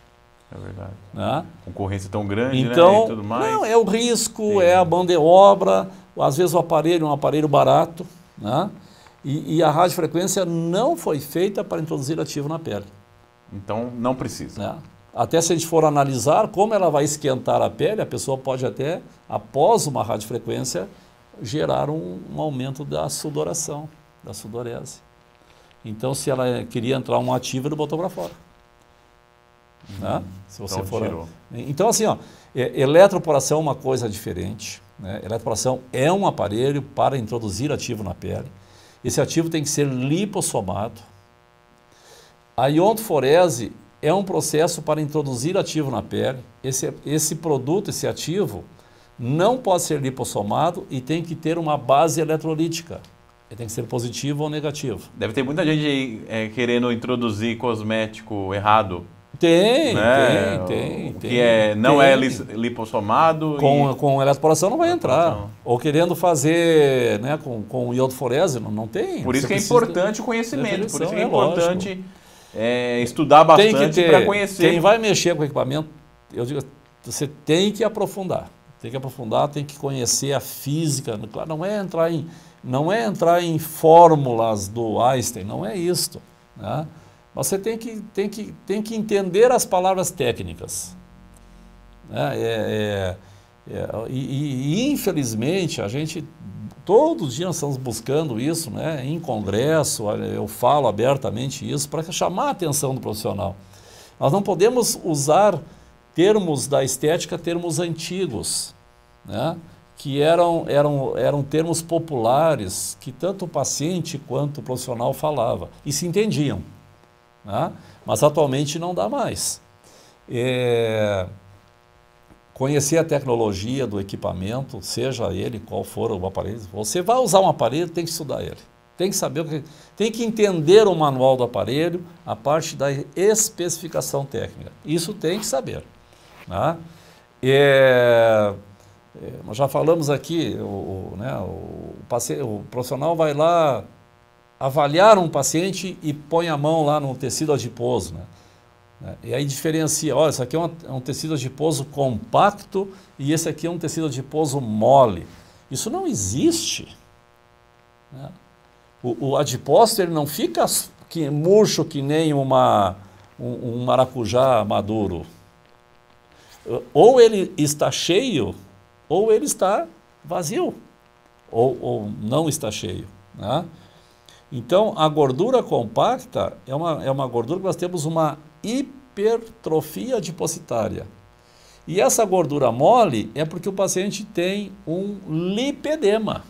É verdade. Né? Concorrência tão grande, então, né? E tudo mais. Não, é o risco, Sim. é a mão de obra, às vezes o aparelho é um aparelho barato, né? E a radiofrequência não foi feita para introduzir ativo na pele. Então, não precisa. Né? Até se a gente for analisar como ela vai esquentar a pele, a pessoa pode até, após uma radiofrequência, gerar um aumento da sudoração, da sudorese. Então, se ela queria entrar um ativo, ele botou para fora. Né? Se você Então, tirou. Então, assim, ó, eletroporação é uma coisa diferente. Né? Eletroporação é um aparelho para introduzir ativo na pele. Esse ativo tem que ser lipossomado. A iontofórese é um processo para introduzir ativo na pele. Esse produto, esse ativo, não pode ser lipossomado e tem que ter uma base eletrolítica. Ele tem que ser positivo ou negativo. Deve ter muita gente aí querendo introduzir cosmético errado. Tem, né? tem. Que não é lipossomado. Com eletroporação não vai entrar. Ou querendo fazer, né, com iodoforese, não tem. Por isso que é importante o conhecimento. Por isso que é importante lógico. Estudar bastante para conhecer. Quem vai mexer com o equipamento, eu digo, você tem que aprofundar. Tem que aprofundar, tem que conhecer a física. Claro, não é entrar em fórmulas do Einstein, não é isto. Né? Você tem que entender as palavras técnicas. Né? Infelizmente, a gente, todos os dias nós estamos buscando isso, né? Em congresso, eu falo abertamente isso, para chamar a atenção do profissional. Nós não podemos usar termos da estética, termos antigos, né? Que eram termos populares, que tanto o paciente quanto o profissional falava, e se entendiam. Né? Mas atualmente não dá mais. Conhecer a tecnologia do equipamento, seja ele qual for o aparelho, você vai usar um aparelho, tem que estudar ele. Tem que saber, tem que entender o manual do aparelho, a parte da especificação técnica. Isso tem que saber. Né? Nós já falamos aqui, o profissional vai lá avaliar um paciente e põe a mão lá no tecido adiposo. Né? E aí diferencia, olha, isso aqui é um tecido adiposo compacto e esse aqui é um tecido adiposo mole. Isso não existe. Né? O adipócito ele não fica murcho que nem um maracujá maduro. Ou ele está cheio, ou ele está vazio, ou não está cheio. Né? Então, a gordura compacta é uma gordura que nós temos uma hipertrofia adipositária. E essa gordura mole é porque o paciente tem um lipedema.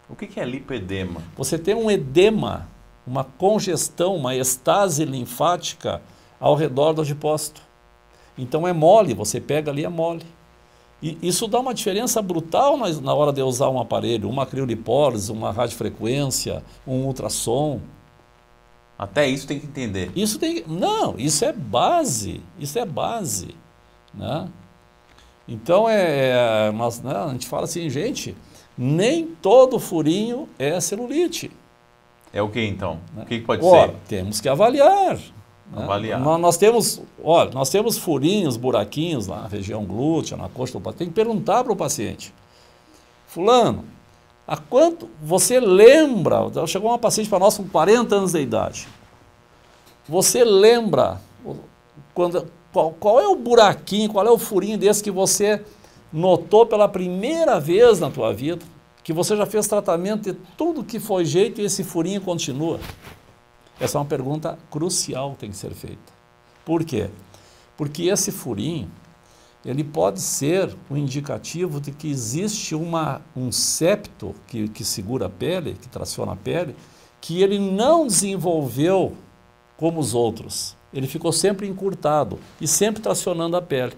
O que é lipedema? Você tem um edema, uma congestão, uma estase linfática ao redor do adipócito. Então é mole, você pega ali, é mole. E isso dá uma diferença brutal na hora de usar um aparelho, uma criolipólise, uma radiofrequência, um ultrassom. Até isso tem que entender. Não, isso é base, né? Então, a gente fala assim, gente, nem todo furinho é celulite. É o que então? Né? O que pode ser? Ser? Temos que avaliar. Avaliar. Né? Nós temos furinhos, buraquinhos lá na região glútea, na coxa do paciente. Tem que perguntar para o paciente. Fulano, há quanto você lembra? Chegou uma paciente para nós com 40 anos de idade. Você lembra qual é o buraquinho, qual é o furinho desse que você notou pela primeira vez na tua vida? Que você já fez tratamento de tudo que foi jeito e esse furinho continua? Essa é uma pergunta crucial que tem que ser feita. Por quê? Porque esse furinho, ele pode ser um indicativo de que existe um septo que segura a pele, que traciona a pele, que ele não desenvolveu como os outros. Ele ficou sempre encurtado e sempre tracionando a pele.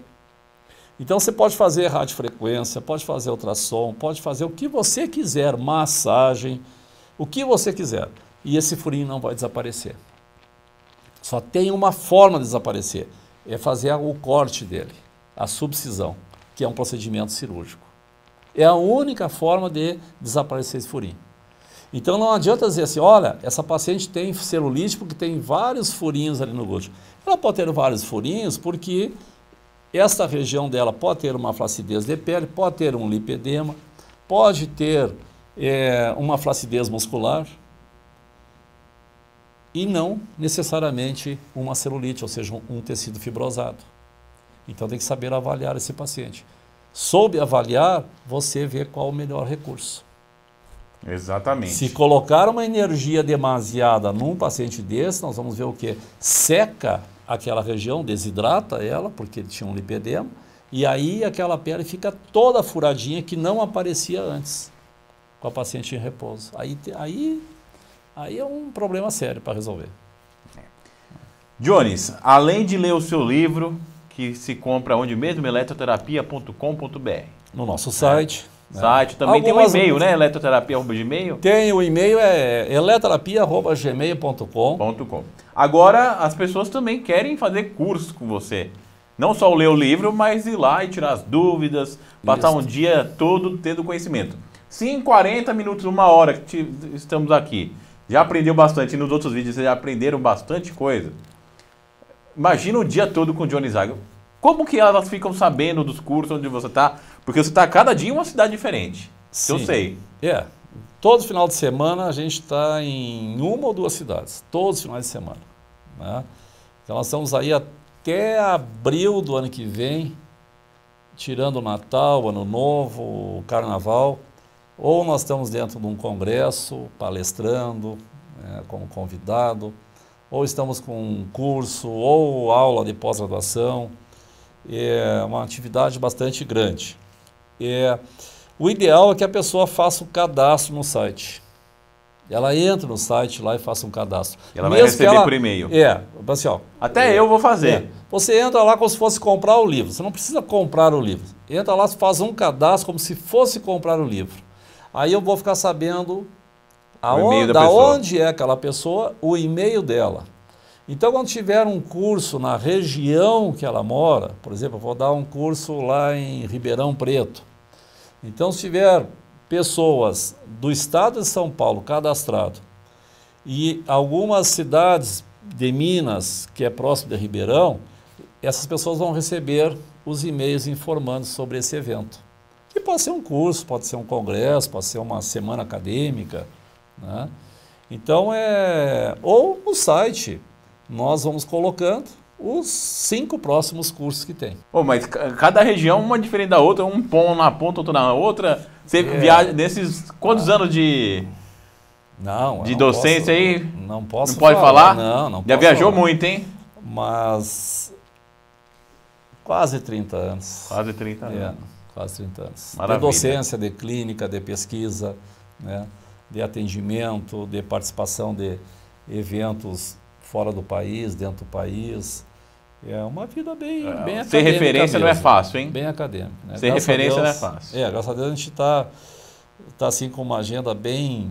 Então você pode fazer radiofrequência, pode fazer ultrassom, pode fazer o que você quiser, massagem, o que você quiser. E esse furinho não vai desaparecer. Só tem uma forma de desaparecer. é fazer o corte dele, a subcisão, que é um procedimento cirúrgico. É a única forma de desaparecer esse furinho. Então não adianta dizer assim, olha, essa paciente tem celulite porque tem vários furinhos ali no glúteo. Ela pode ter vários furinhos porque esta região dela pode ter uma flacidez de pele, pode ter um lipedema, pode ter uma flacidez muscular e não necessariamente uma celulite, ou seja, um tecido fibrosado. Então tem que saber avaliar esse paciente. Soube avaliar, você vê qual o melhor recurso. Exatamente. Se colocar uma energia demasiada num paciente desse, nós vamos ver o quê? Seca aquela região, desidrata ela, porque ele tinha um lipedema, e aí aquela pele fica toda furadinha que não aparecia antes, com a paciente em repouso. Aí é um problema sério para resolver. Jones, além de ler o seu livro, que se compra onde mesmo? Eletroterapia.com.br. No nosso site. Site também tem um e-mail, né? Eletroterapia@gmail. Tem o e-mail, é eletroterapia@gmail.com. Agora, as pessoas também querem fazer cursos com você. Não só ler o livro, mas ir lá e tirar as dúvidas, passar um dia todo tendo conhecimento. Se em 40 minutos, 1 hora que estamos aqui, já aprendeu bastante, e nos outros vídeos vocês já aprenderam bastante coisa. Imagina o dia todo com o Jones Zago. Como que elas ficam sabendo dos cursos onde você está? Porque você está cada dia em uma cidade diferente. Sim. Eu sei. Todo final de semana a gente está em 1 ou 2 cidades. Todos os finais de semana. Né? Então nós estamos aí até abril do ano que vem, tirando o Natal, o Ano Novo, o Carnaval. Ou nós estamos dentro de um congresso, palestrando, como convidado, ou estamos com um curso, ou aula de pós-graduação. É uma atividade bastante grande. O ideal é que a pessoa faça o cadastro no site. Ela entra no site lá e faça um cadastro. Ela vai receber por e-mail. Assim, ó, Até eu vou fazer. Você entra lá como se fosse comprar o livro. Você não precisa comprar o livro. Entra lá, faz um cadastro como se fosse comprar o livro. Aí eu vou ficar sabendo onde é aquela pessoa, o e-mail dela. Então, quando tiver um curso na região que ela mora, por exemplo, eu vou dar um curso lá em Ribeirão Preto. Então, se tiver pessoas do estado de São Paulo cadastrado e algumas cidades de Minas, que é próximo de Ribeirão, essas pessoas vão receber os e-mails informando sobre esse evento. Que pode ser um curso, pode ser um congresso, pode ser uma semana acadêmica, né? Então, ou no site, nós vamos colocando os 5 próximos cursos que tem. Mas cada região uma diferente da outra, um pão na ponta, outro na outra. Você viaja nesses quantos anos de docência aí? Não posso. Não pode falar? Não Já viajou muito, hein? Mas quase 30 anos. Quase 30 anos. Quase 30 anos. Maravilha. De docência, de clínica, de pesquisa, né? De atendimento, de participação de eventos fora do país, dentro do país. É uma vida bem acadêmica. Ser referência mesmo. Não é fácil, hein? Bem acadêmica. Né? Ser referência não é fácil. Graças a Deus a gente está assim com uma agenda bem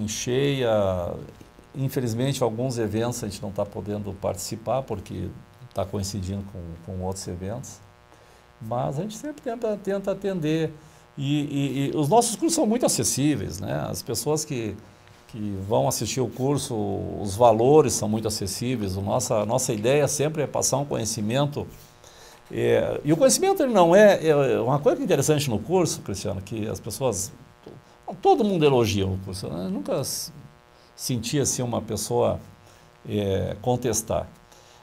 cheia. Infelizmente, alguns eventos a gente não está podendo participar porque está coincidindo com outros eventos. Mas a gente sempre tenta atender. E os nossos cursos são muito acessíveis, né? As pessoas que vão assistir o curso, os valores são muito acessíveis. A nossa ideia sempre é passar um conhecimento. E o conhecimento ele não é uma coisa interessante no curso, Cristiano, que as pessoas... Todo mundo elogia o curso. Eu nunca senti assim uma pessoa contestar.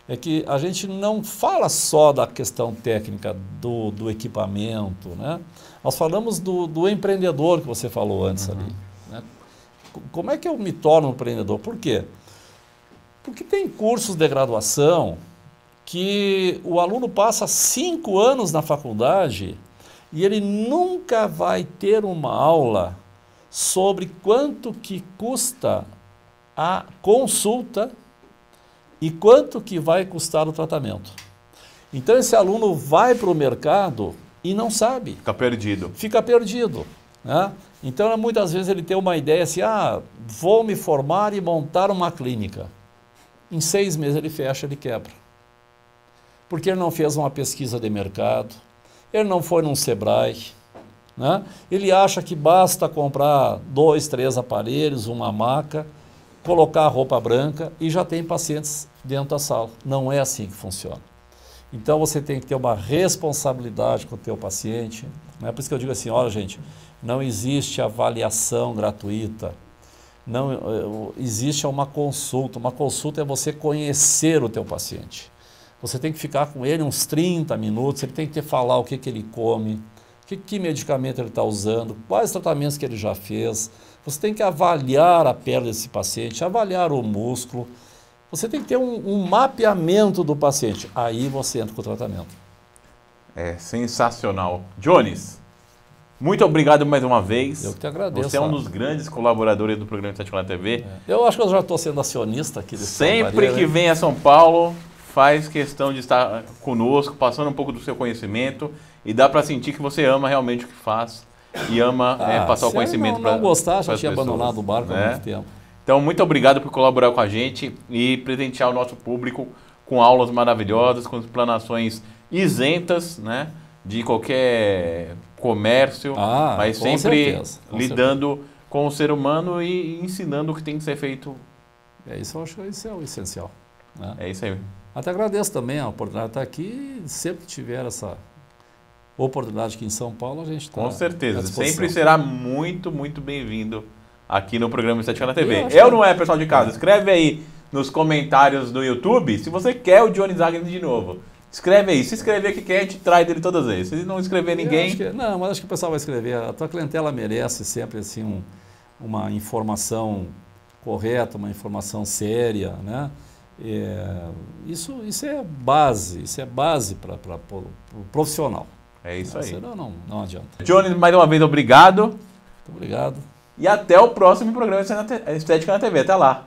É que a gente não fala só da questão técnica do equipamento, né? Nós falamos do empreendedor que você falou antes ali. Né? Como é que eu me torno um empreendedor? Por quê? Porque tem cursos de graduação que o aluno passa 5 anos na faculdade e ele nunca vai ter uma aula sobre quanto que custa a consulta e quanto que vai custar o tratamento. Então esse aluno vai para o mercado e não sabe. Fica perdido. Né? Então muitas vezes ele tem uma ideia assim, vou me formar e montar uma clínica. Em 6 meses ele fecha, ele quebra. porque ele não fez uma pesquisa de mercado, ele não foi num Sebrae, né? Ele acha que basta comprar 2, 3 aparelhos, uma maca, colocar a roupa branca e já tem pacientes dentro da sala. Não é assim que funciona. Então você tem que ter uma responsabilidade com o teu paciente, né? Por isso que eu digo assim, olha gente, não existe avaliação gratuita, não existe uma consulta. Uma consulta é você conhecer o teu paciente. Você tem que ficar com ele uns 30 minutos, ele tem que falar o que ele come, que medicamento ele está usando, quais tratamentos que ele já fez. Você tem que avaliar a pele desse paciente, avaliar o músculo. Você tem que ter um mapeamento do paciente. Aí você entra com o tratamento. É sensacional. Jones, muito obrigado mais uma vez. Eu que te agradeço. Você é um dos grandes colaboradores do programa Estética na TV. Eu acho que eu já estou sendo acionista aqui desse Sempre que vem a São Paulo, faz questão de estar conosco, passando um pouco do seu conhecimento, e dá para sentir que você ama realmente o que faz e ama passar o conhecimento para as pessoas. Se não gostar, já tinha abandonado o barco há muito tempo. Então, muito obrigado por colaborar com a gente e presentear o nosso público com aulas maravilhosas, com explanações isentas, né, de qualquer comércio, mas sempre lidando com o ser humano e ensinando o que tem que ser feito. Isso eu acho que isso é o essencial, né? É isso aí. Até agradeço também a oportunidade de estar aqui. Sempre que tiver essa oportunidade aqui em São Paulo, a gente está com certeza. Sempre será muito, muito bem-vindo aqui no programa Estética na TV. Não é, pessoal de casa? Escreve aí nos comentários do YouTube se você quer o Jones Wagner de novo. Escreve aí. Se escrever que quer, a gente traz ele todas as vezes. Se não escrever ninguém... Mas acho que o pessoal vai escrever. A tua clientela merece sempre assim, uma informação correta, uma informação séria, né? Isso é base para o profissional. É isso aí. Senão não adianta. Jones, mais uma vez, obrigado. Muito obrigado. E até o próximo programa Estética na TV. Até lá.